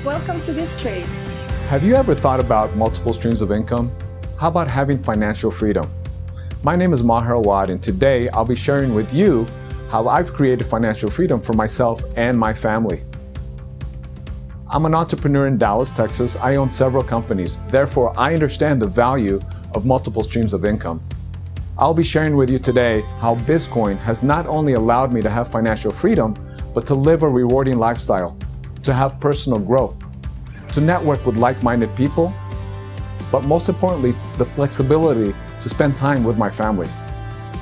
Welcome to Biz Trade. Have you ever thought about multiple streams of income? How about having financial freedom? My name is Maher Awad, and today I'll be sharing with you how I've created financial freedom for myself and my family. I'm an entrepreneur in Dallas, Texas. I own several companies. Therefore, I understand the value of multiple streams of income. I'll be sharing with you today how Bizcoin has not only allowed me to have financial freedom, but to live a rewarding lifestyle, to have personal growth, to network with like-minded people, but most importantly, the flexibility to spend time with my family.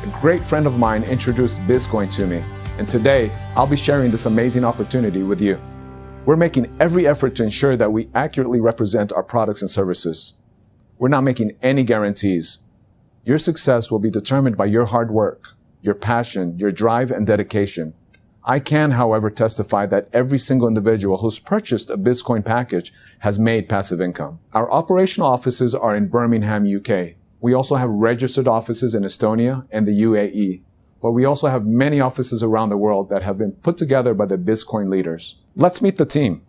A great friend of mine introduced Bizcoin to me, and today I'll be sharing this amazing opportunity with you. We're making every effort to ensure that we accurately represent our products and services. We're not making any guarantees. Your success will be determined by your hard work, your passion, your drive, and dedication. I can, however, testify that every single individual who's purchased a Bizcoin package has made passive income. Our operational offices are in Birmingham, UK. We also have registered offices in Estonia and the UAE. But we also have many offices around the world that have been put together by the Bizcoin leaders. Let's meet the team.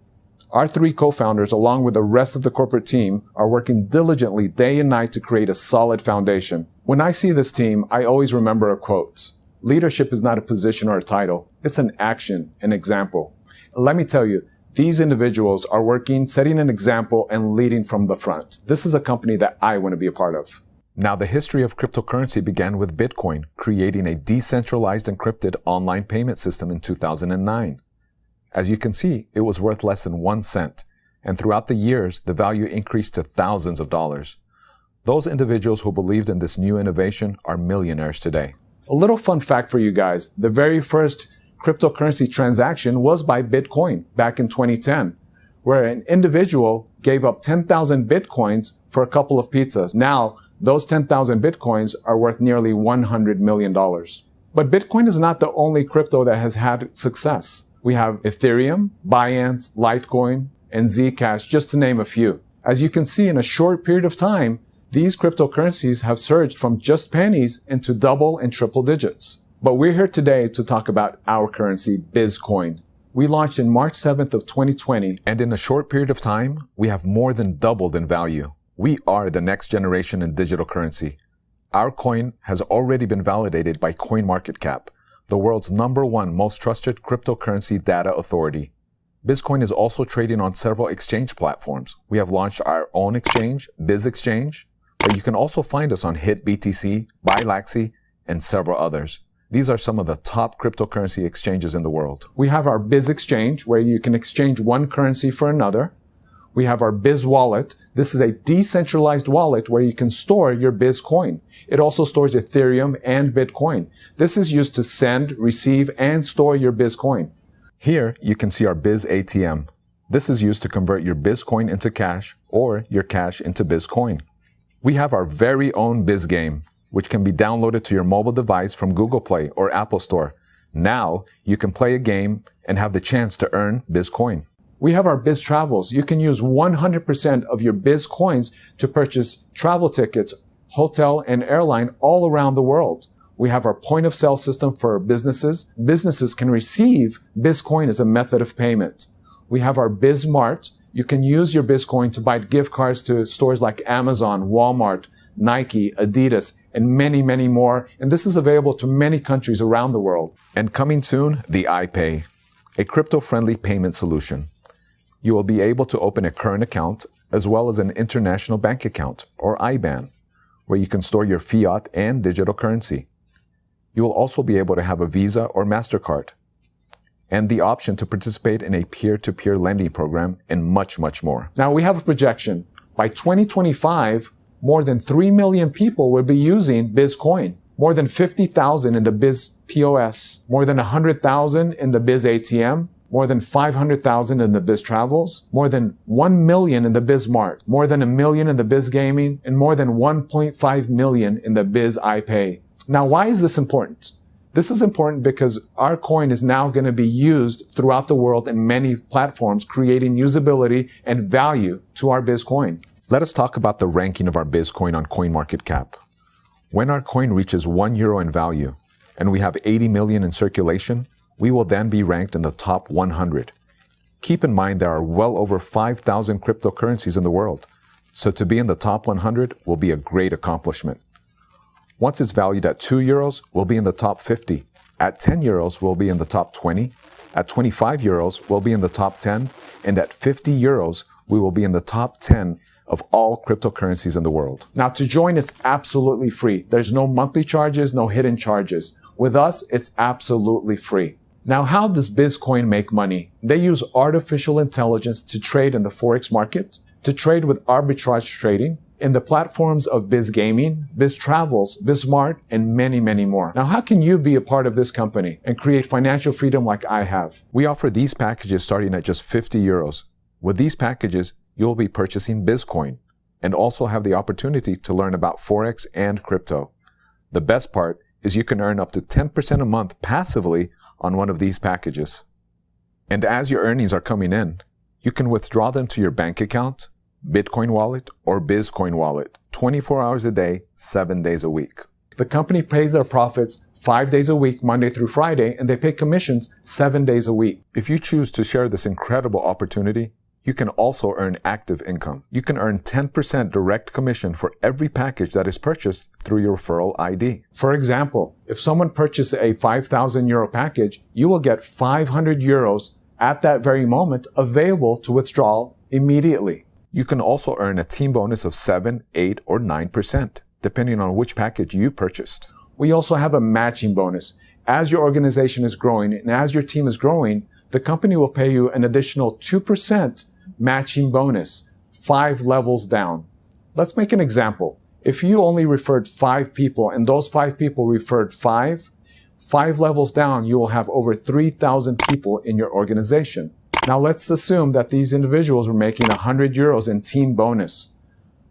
Our three co-founders, along with the rest of the corporate team, are working diligently day and night to create a solid foundation. When I see this team, I always remember a quote. Leadership is not a position or a title. It's an action, an example. And let me tell you, these individuals are working, setting an example, and leading from the front. This is a company that I want to be a part of. Now, the history of cryptocurrency began with Bitcoin, creating a decentralized encrypted online payment system in 2009. As you can see, it was worth less than 1 cent, and throughout the years, the value increased to thousands of dollars. Those individuals who believed in this new innovation are millionaires today. A little fun fact for you guys. The very first cryptocurrency transaction was by Bitcoin back in 2010, where an individual gave up 10,000 Bitcoins for a couple of pizzas. Now, those 10,000 Bitcoins are worth nearly $100 million. But Bitcoin is not the only crypto that has had success. We have Ethereum, Binance, Litecoin, and Zcash, just to name a few. As you can see, in a short period of time, these cryptocurrencies have surged from just pennies into double and triple digits. But we're here today to talk about our currency, Bizcoin. We launched in March 7th of 2020. And in a short period of time, we have more than doubled in value. We are the next generation in digital currency. Our coin has already been validated by CoinMarketCap, the world's #1 most trusted cryptocurrency data authority. Bizcoin is also trading on several exchange platforms. We have launched our own exchange, BizExchange, but you can also find us on HitBTC, Bilaxy, and several others. These are some of the top cryptocurrency exchanges in the world. We have our BizExchange, where you can exchange one currency for another. We have our Biz Wallet. This is a decentralized wallet where you can store your Bizcoin. It also stores Ethereum and Bitcoin. This is used to send, receive, and store your Bizcoin. Here, you can see our Biz ATM. This is used to convert your Bizcoin into cash or your cash into Bizcoin. We have our very own BizGame, which can be downloaded to your mobile device from Google Play or Apple Store. Now, you can play a game and have the chance to earn Bizcoin. We have our Biz Travels. You can use 100% of your Biz coins to purchase travel tickets, hotel, and airline all around the world. We have our point of sale system for businesses. Businesses can receive Bizcoin as a method of payment. We have our BizMart. You can use your Bizcoin to buy gift cards to stores like Amazon, Walmart, Nike, Adidas, and many, many more. And this is available to many countries around the world. And coming soon, the iPay, a crypto-friendly payment solution. You will be able to open a current account as well as an international bank account, or IBAN, where you can store your fiat and digital currency. You will also be able to have a Visa or MasterCard, and the option to participate in a peer-to-peer lending program, and much, much more. Now, we have a projection. By 2025, more than 3 million people will be using Bizcoin. More than 50,000 in the Biz POS, more than 100,000 in the Biz ATM, more than 500,000 in the Biz Travels, more than 1 million in the BizMart, more than 1 million in the Biz Gaming, and more than 1.5 million in the Biz iPay. Now, why is this important? This is important because our coin is now going to be used throughout the world in many platforms, creating usability and value to our Bizcoin. Let us talk about the ranking of our Bizcoin on CoinMarketCap. When our coin reaches €1 in value, and we have 80 million in circulation, we will then be ranked in the top 100. Keep in mind there are well over 5,000 cryptocurrencies in the world, so to be in the top 100 will be a great accomplishment. Once it's valued at €2, we'll be in the top 50. At €10, we'll be in the top 20. At €25, we'll be in the top 10. And at €50, we will be in the top 10 of all cryptocurrencies in the world. Now, to join is absolutely free. There's no monthly charges, no hidden charges. With us, it's absolutely free. Now, how does Bizcoin make money? They use artificial intelligence to trade in the Forex market, to trade with arbitrage trading, in the platforms of BizGaming, BizTravels, BizSmart, and many, many more. Now, how can you be a part of this company and create financial freedom like I have? We offer these packages starting at just €50. With these packages, you'll be purchasing Bizcoin and also have the opportunity to learn about Forex and crypto. The best part is you can earn up to 10% a month passively on one of these packages. And as your earnings are coming in, you can withdraw them to your bank account, Bitcoin wallet, or Bizcoin wallet 24 hours a day, 7 days a week. The company pays their profits 5 days a week, Monday through Friday, and they pay commissions 7 days a week. If you choose to share this incredible opportunity, you can also earn active income. You can earn 10% direct commission for every package that is purchased through your referral ID. For example, if someone purchases a €5,000 package, you will get €500 at that very moment available to withdraw immediately. You can also earn a team bonus of 7, 8, or 9%, depending on which package you purchased. We also have a matching bonus. As your organization is growing and as your team is growing, the company will pay you an additional 2% matching bonus, 5 levels down. Let's make an example. If you only referred 5 people and those 5 people referred 5 levels down, you will have over 3,000 people in your organization. Now let's assume that these individuals were making €100 in team bonus.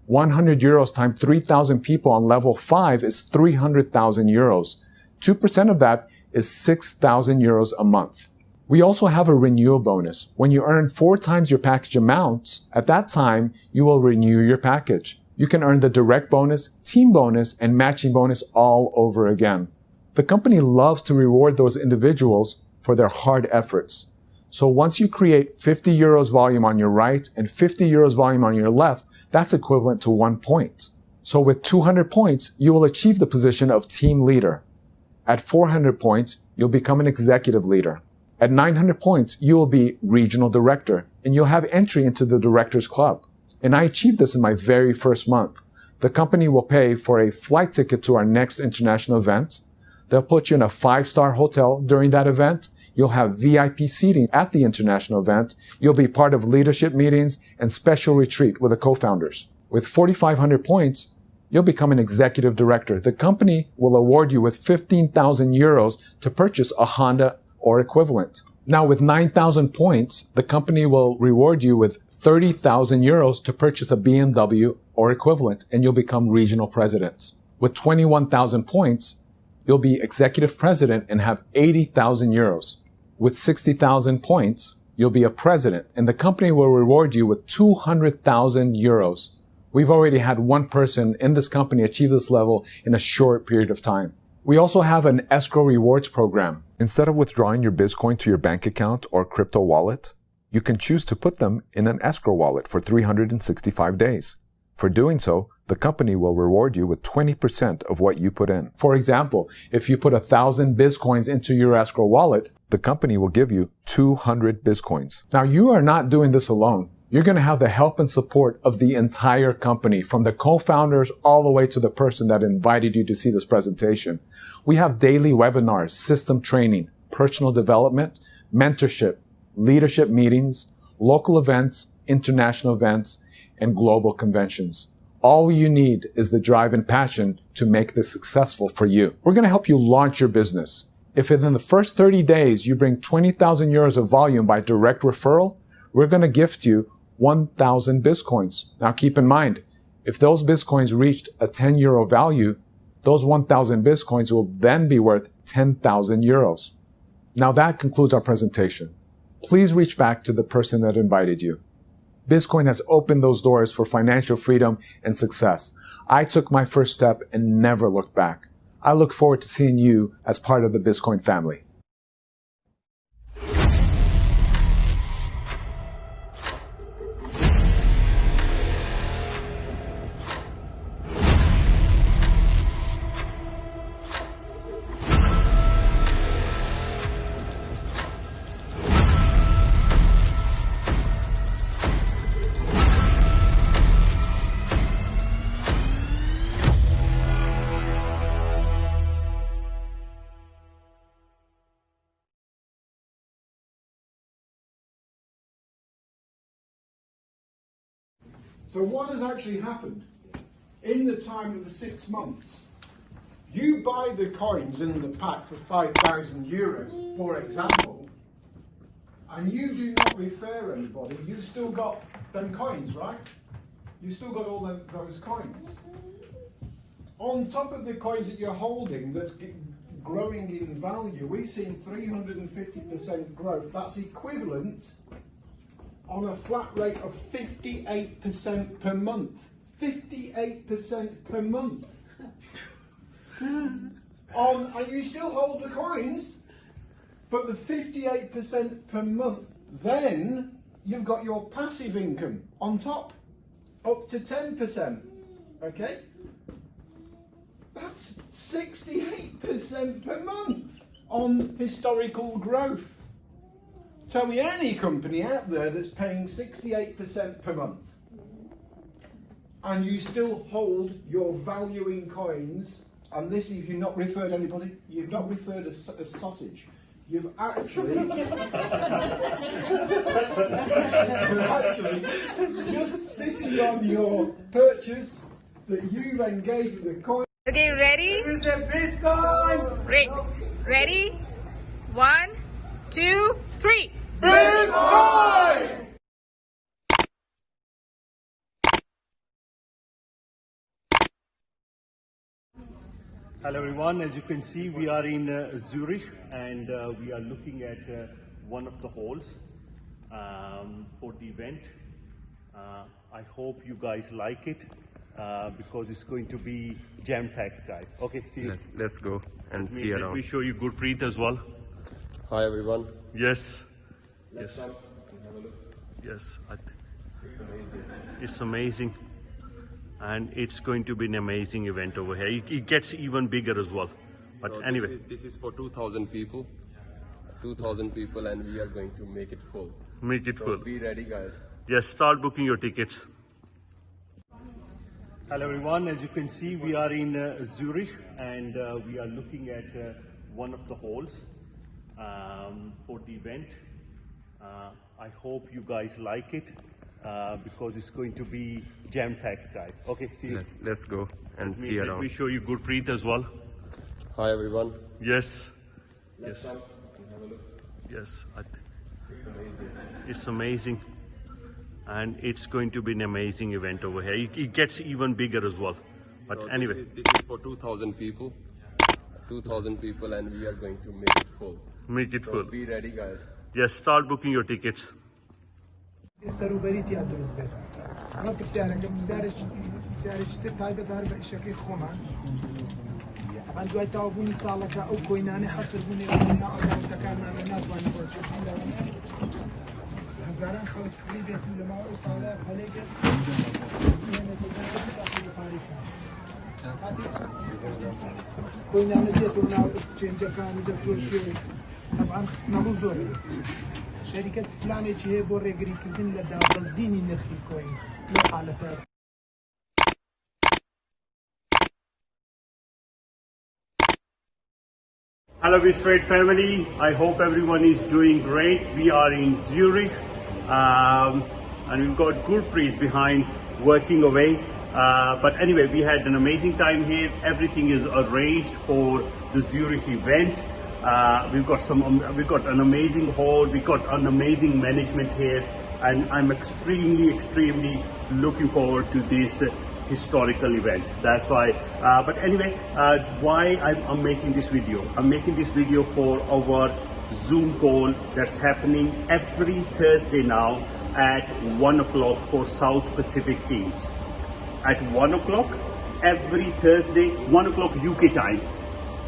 €100 times 3,000 people on level 5 is €300,000. 2% of that is €6,000 a month. We also have a renewal bonus. When you earn 4 times your package amount, at that time, you will renew your package. You can earn the direct bonus, team bonus, and matching bonus all over again. The company loves to reward those individuals for their hard efforts. So once you create €50 volume on your right and €50 volume on your left, that's equivalent to 1 point. So with 200 points, you will achieve the position of team leader. At 400 points, you'll become an executive leader. At 900 points, you will be regional director, and you'll have entry into the directors club. And I achieved this in my very first month. The company will pay for a flight ticket to our next international event. They'll put you in a 5-star hotel during that event. You'll have VIP seating at the international event. You'll be part of leadership meetings and special retreat with the co-founders. With 4,500 points, you'll become an executive director. The company will award you with €15,000 to purchase a Honda or equivalent. Now, with 9,000 points, the company will reward you with €30,000 to purchase a BMW or equivalent, and you'll become regional president. With 21,000 points, you'll be executive president and have €80,000. With 60,000 points, you'll be a president, and the company will reward you with €200,000. We've already had one person in this company achieve this level in a short period of time. We also have an escrow rewards program. Instead of withdrawing your Bizcoin to your bank account or crypto wallet, you can choose to put them in an escrow wallet for 365 days. For doing so, the company will reward you with 20% of what you put in. For example, if you put 1,000 Bizcoins into your escrow wallet, the company will give you 200 Bizcoins. Now, you are not doing this alone. You're going to have the help and support of the entire company, from the co-founders all the way to the person that invited you to see this presentation. We have daily webinars, system training, personal development, mentorship, leadership meetings, local events, international events, and global conventions. All you need is the drive and passion to make this successful for you. We're going to help you launch your business. If within the first 30 days you bring €20,000 of volume by direct referral, we're going to gift you 1,000 Bizcoins. Now keep in mind, if those Bizcoins reached a €10 value, those 1,000 Bizcoins will then be worth €10,000. Now that concludes our presentation. Please reach back to the person that invited you. Bizcoin has opened those doors for financial freedom and success. I took my first step and never looked back. I look forward to seeing you as part of the Bizcoin family. So what has actually happened? In the time of the 6 months, you buy the coins in the pack for 5,000 euros, for example, and you do not refer anybody, you've still got them coins, right? You've still got all those coins. On top of the coins that you're holding that's growing in value, we've seen 350% growth. That's equivalent on a flat rate of 58% per month. 58% per month. And you still hold the coins, but the 58% per month, then you've got your passive income on top, up to 10%. Okay? That's 68% per month on historical growth. Tell me any company out there that's paying 68% per month and you still hold your value in coins, and this, if you've not referred anybody, you've not referred a sausage. You've actually, just sitting on your purchase that you've engaged with the coin. Okay, ready? Who's the best coin? Great. Ready? 1, 2, 3. Bitcoin! Hello everyone, as you can see we are in Zurich and we are looking at one of the halls for the event. I hope you guys like it because it's going to be jam-packed, right? Okay, see you. Let's go and see Let around. me show you Gurpreet as well. Hi everyone. Yes. Yes. Yes. It's amazing. And it's going to be an amazing event over here. It gets even bigger as well. But So anyway. this is for 2,000 people. 2,000 people, and we are going to make it full. Make it So full. be ready, guys. Yes, start booking your tickets. Hello everyone, as you can see we are in Zurich and we are looking at one of the halls for the event. I hope you guys like it because it's going to be jam-packed, right? Okay, see you. Let's go and see Let around. me show you Gurpreet as well. Hi everyone. Yes. Yes. Yes. It's amazing. And it's going to be an amazing event over here. It gets even bigger as well. But So anyway. this is for 2,000 people. 2,000 people, and we are going to make it full. Make it So full. be ready, guys. Yes, start booking your tickets. سەروبەریتی دروست بێت ئەمە پرسیارەکە پرسیارێکی تایبەت هەر بە ئیشەکەی خۆمان ئەمان دوای تاوابوونی ساڵەکە ئەو کۆینانەی حەسر بوونێ ناوەکانمانە ناتوانین بۆ چێشن هەزاران خەڵک کڕی بێت و لە ماوەی ئەو ساڵە هەلێ بێت کۆینانە دێتەوە ناو ئەکسچێنجەکان و دەفرۆشێ طبعاً خستنەوە زۆر شركة فلانێکی هەیە بۆ ڕێگریکردن لە دابەزینی نرخی کۆین لە حالەتە. Hello BeStraight family, I hope everyone is doing great. We are in Zurich and we've got Gurpreet behind working away. But anyway, we had an amazing time here. Everything is arranged for the Zurich event. We've got an amazing hall, we've got an amazing management here, and I'm extremely looking forward to this historical event. That's why. But anyway, why I'm making this video? I'm making this video for our Zoom call that's happening every Thursday now at 1 o'clock for South Pacific teams. At 1 o'clock every Thursday, 1 o'clock UK time,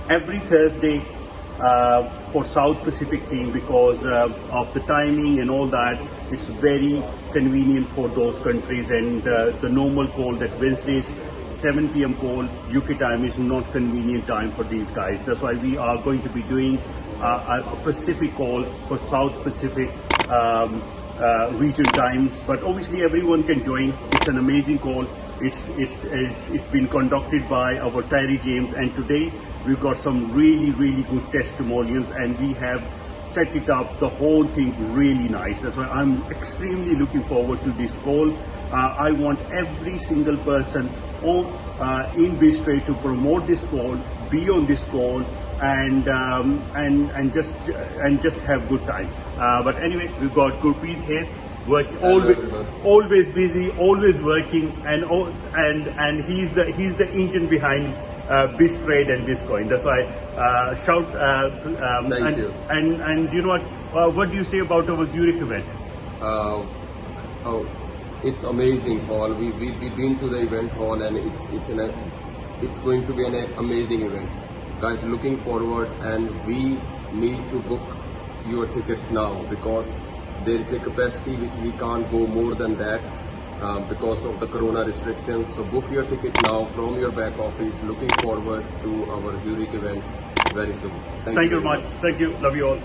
every Thursday for South Pacific team, because of the timing and all that. It's very convenient for those countries, and the normal call that Wednesdays 7 p.m. call UK time is not convenient time for these guys. That's why we are going to be doing a Pacific call for South Pacific region times, but obviously everyone can join. It's an amazing call. It's been conducted by our Tyree James, and today we've got some really good testimonials, and we have set it up, the whole thing really nice. That's why I'm extremely looking forward to this call. I want every single person in Biztrade to promote this call, be on this call, and just have good time. But anyway, we've got Gurpreet here, always busy, always working, and he's the engine behind Biztrade and Bizcoin. That's why shout. Thank you. And you know what do you say about our Zurich event? It's amazing hall. We've been to the event hall, and it's going to be an amazing event. Guys, looking forward, and we need to book your tickets now because there is a capacity which we can't go more than that because of the corona restrictions. So book your ticket now from your back office. Looking forward to our Zurich event very soon. Thank you very much. Thank you. Love you all.